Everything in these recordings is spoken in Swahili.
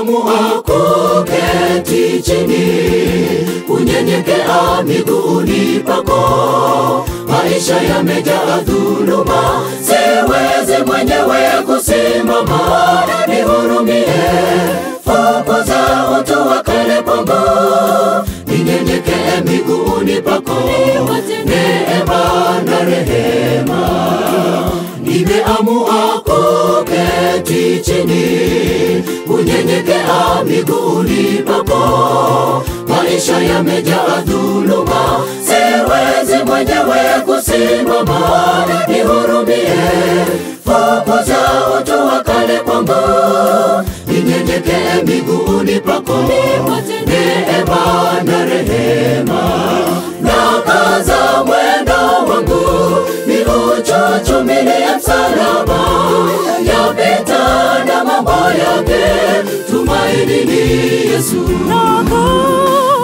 nimeamua kuketi chini, kunyenyekea miguuni pako. Maisha yamejaa dhuluma, siwezi mwenyewe kusimama. Nihurumie, fukuza utu wa kale kwangu, ninyenyekee miguuni pako. Neema na rehema, nimeamua kuketi chini, kunyenyekea miguuni pako. Maisha yamejaa dhuluma, siwezi mwenyewe kusimama. Nihurumie, fukuza utu wa kale kwangu, ninyenyekee miguuni pako. Neema na rehema, nakaza mwendo wangu, niuchuchumilie msalaba. Yapita na mambo yake, tumaini ni Yesu.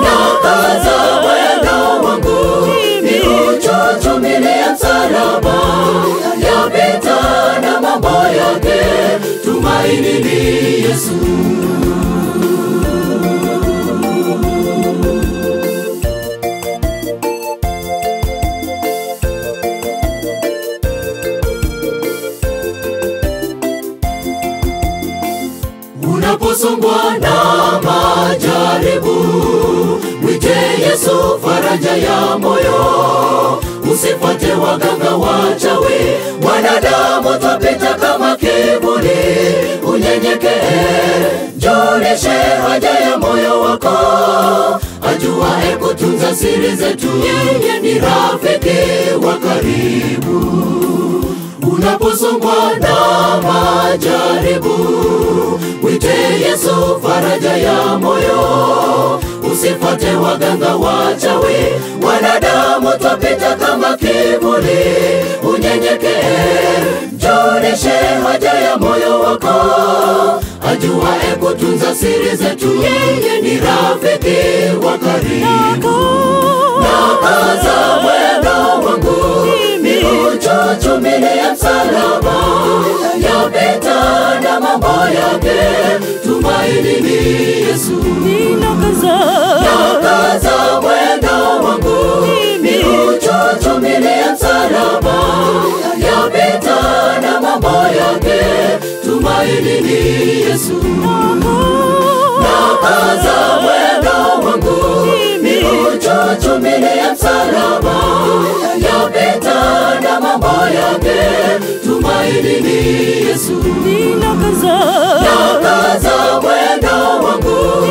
Nakaza mwendo wangu, niuchuchumilie msalaba. Yapita na mambo yake, tumaini ni Yesu. Unaposongwa na majaribu, mwite Yesu faraja ya moyo. Usifuate waganga wachawi, wanadamu twapita kama kivuli. Unyenyekee, julishe haja ya moyo wako. Ajuaye kutunza siri zetu, yeye ni rafiki wa karibu. Unaposongwa na majaribu, mwite Yesu faraja ya moyo. Usifuate waganga wachawi, wanadamu twapita kama kivuli. Unyenyekee, julishe haja ya moyo wako. Ajuaye kutunza siri zetu, yeye ni rafiki wa karibu. Nakaza mwendo wangu, niuchuchumilie msalaba. Yapita na mambo yake, tumaini ni Yesu. Nakaza mwendo wangu, niuchuchumilie msalaba. Yapita na mambo yake, tumaini ni Yesu. Nakaza mwendo wangu, niuchuchumilie msalaba. Yapita na mambo yake, tumaini ni Yesu. Nakaza mwendo wangu,